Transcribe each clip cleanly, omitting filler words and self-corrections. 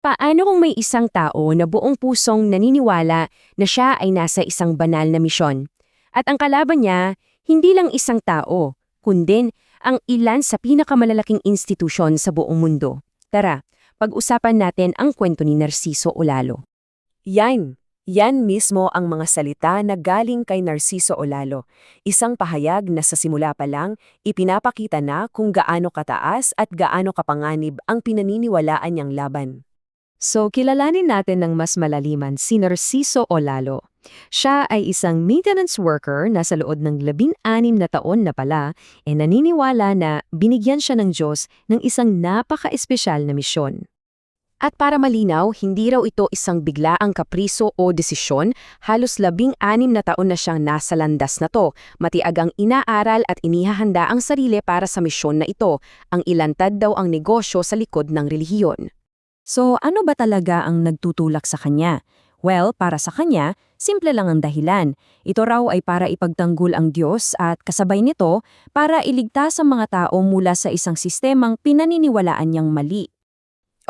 Paano kung may isang tao na buong pusong naniniwala na siya ay nasa isang banal na misyon? At ang kalaban niya, hindi lang isang tao, kundi ang ilan sa pinakamalalaking institusyon sa buong mundo. Tara, pag-usapan natin ang kwento ni Narciso Olalo. Yan mismo ang mga salita na galing kay Narciso Olalo, isang pahayag na sa simula pa lang ipinapakita na kung gaano kataas at gaano kapanganib ang pinaniniwalaan niyang laban. So, kilalanin natin ng mas malaliman si Narciso Olalo. Siya ay isang maintenance worker na sa loob ng 16 na taon na pala naniniwala na binigyan siya ng Diyos ng isang napaka-espesyal na misyon. At para malinaw, hindi raw ito isang biglaang kapriso o desisyon, halos 16 na taon na siyang nasa landas na to, matiagang inaaral at inihahanda ang sarili para sa misyon na ito, ang ilantad daw ang negosyo sa likod ng relihiyon. So ano ba talaga ang nagtutulak sa kanya? Well, para sa kanya, simple lang ang dahilan. Ito raw ay para ipagtanggol ang Diyos at kasabay nito para iligtas ang mga tao mula sa isang sistemang pinaniniwalaan niyang mali.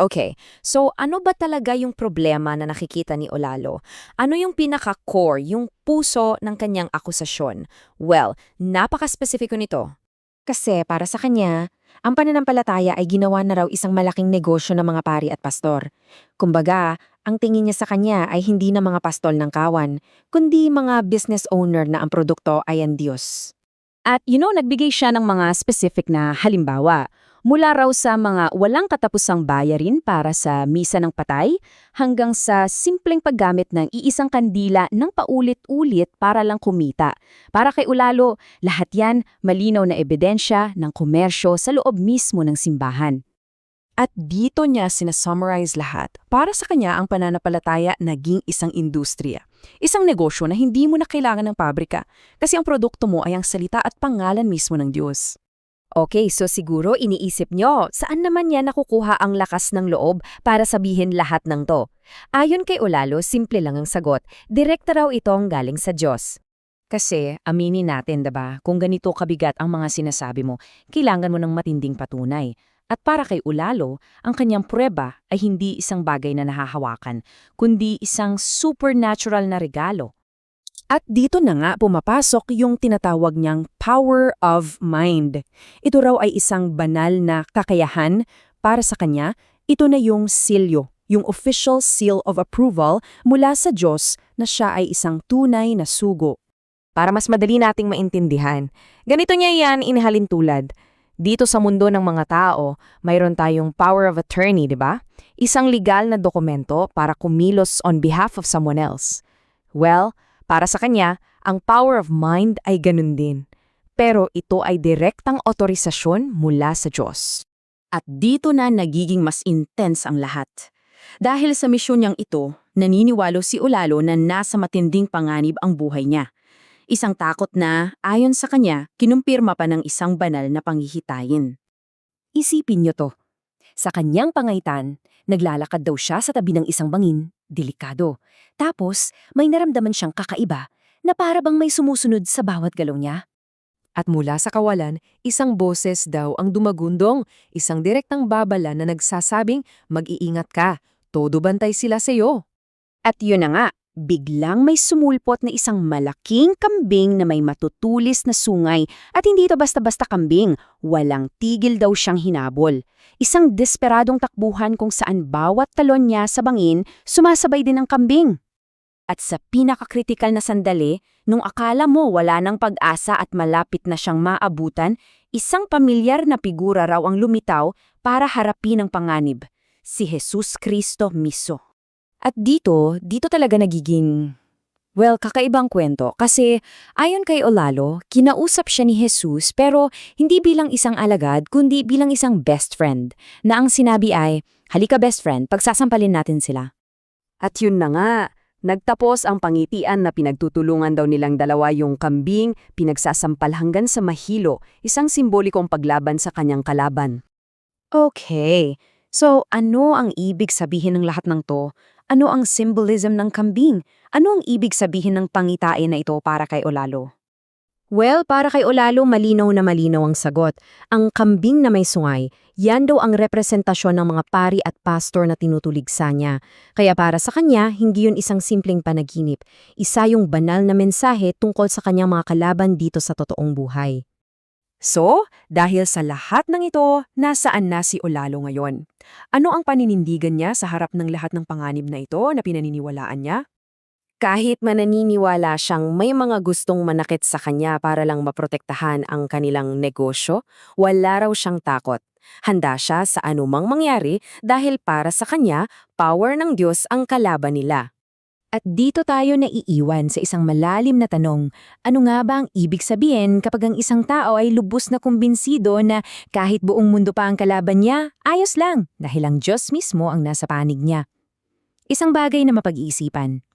Okay, so ano ba talaga yung problema na nakikita ni Olalo? Ano yung pinaka-core, yung puso ng kanyang akusasyon? Well, napaka-spesifiko nito. Kasi para sa kanya, ang pananampalataya ay ginawa na raw isang malaking negosyo ng mga pari at pastor. Kumbaga, ang tingin niya sa kanya ay hindi na mga pastol ng kawan, kundi mga business owner na ang produkto ay ang Diyos. At nagbigay siya ng mga specific na halimbawa. Mula raw sa mga walang katapusang bayarin para sa misa ng patay, hanggang sa simpleng paggamit ng iisang kandila ng paulit-ulit para lang kumita. Para kay Olalo, lahat yan malinaw na ebidensya ng komersyo sa loob mismo ng simbahan. At dito niya sinasummarize lahat. Para sa kanya, ang pananampalataya naging isang industriya. Isang negosyo na hindi mo na kailangan ng pabrika kasi ang produkto mo ay ang salita at pangalan mismo ng Diyos. Okay, so siguro iniisip nyo, saan naman niya nakukuha ang lakas ng loob para sabihin lahat ng to? Ayon kay Olalo, simple lang ang sagot, direkta raw itong galing sa Diyos. Kasi, aminin natin, diba, kung ganito kabigat ang mga sinasabi mo, kailangan mo ng matinding patunay. At para kay Olalo, ang kanyang pruweba ay hindi isang bagay na nahahawakan, kundi isang supernatural na regalo. At dito na nga pumapasok yung tinatawag niyang power of mind. Ito raw ay isang banal na kakayahan para sa kanya. Ito na yung silyo, yung official seal of approval mula sa Diyos na siya ay isang tunay na sugo. Para mas madali nating maintindihan, ganito niya yan inihalin tulad. Dito sa mundo ng mga tao, mayroon tayong power of attorney, di ba? Isang legal na dokumento para kumilos on behalf of someone else. Well, para sa kanya, ang power of mind ay ganun din. Pero ito ay direktang otorisasyon mula sa Diyos. At dito na nagiging mas intense ang lahat. Dahil sa misyon niyang ito, naniniwalo si Olalo na nasa matinding panganib ang buhay niya. Isang takot na, ayon sa kanya, kinumpirma pa ng isang banal na panghihitayin. Isipin niyo to. Sa kanyang pangaitan, naglalakad daw siya sa tabi ng isang bangin, delikado. Tapos, may naramdaman siyang kakaiba na para bang may sumusunod sa bawat galaw niya. At mula sa kawalan, isang boses daw ang dumagundong, isang direktang babala na nagsasabing, mag-iingat ka, todo bantay sila sa iyo. At yun na nga, biglang may sumulpot na isang malaking kambing na may matutulis na sungay at hindi ito basta-basta kambing, walang tigil daw siyang hinabol. Isang desperadong takbuhan kung saan bawat talon niya sa bangin sumasabay din ang kambing. At sa pinakakritikal na sandali, nung akala mo wala ng pag-asa at malapit na siyang maabutan, isang pamilyar na figura raw ang lumitaw para harapin ang panganib, si Jesus Cristo mismo. At dito talaga nagiging, kakaibang kwento kasi ayon kay Olalo, kinausap siya ni Jesus pero hindi bilang isang alagad kundi bilang isang best friend na ang sinabi ay, halika best friend, pagsasampalin natin sila. At yun na nga, nagtapos ang pangitian na pinagtutulungan daw nilang dalawa yung kambing, pinagsasampal hanggang sa mahilo, isang simbolikong paglaban sa kanyang kalaban. Okay, so ano ang ibig sabihin ng lahat ng to? Ano ang symbolism ng kambing? Ano ang ibig sabihin ng pangitain na ito para kay Olalo? Well, para kay Olalo, malinaw na malinaw ang sagot. Ang kambing na may sungay, yan daw ang representasyon ng mga pari at pastor na tinutuligsa niya. Kaya para sa kanya, hindi yun isang simpleng panaginip. Isa yung banal na mensahe tungkol sa kanyang mga kalaban dito sa totoong buhay. So, dahil sa lahat ng ito, nasaan na si Olalo ngayon? Ano ang paninindigan niya sa harap ng lahat ng panganib na ito na pinaniniwalaan niya? Kahit mananiniwala siyang may mga gustong manakit sa kanya para lang maprotektahan ang kanilang negosyo, wala raw siyang takot. Handa siya sa anumang mangyari dahil para sa kanya, power ng Diyos ang kalaban nila. At dito tayo naiiwan sa isang malalim na tanong, ano nga ba ang ibig sabihin kapag ang isang tao ay lubos na kumbinsido na kahit buong mundo pa ang kalaban niya, ayos lang dahil ang Diyos mismo ang nasa panig niya? Isang bagay na mapag-iisipan.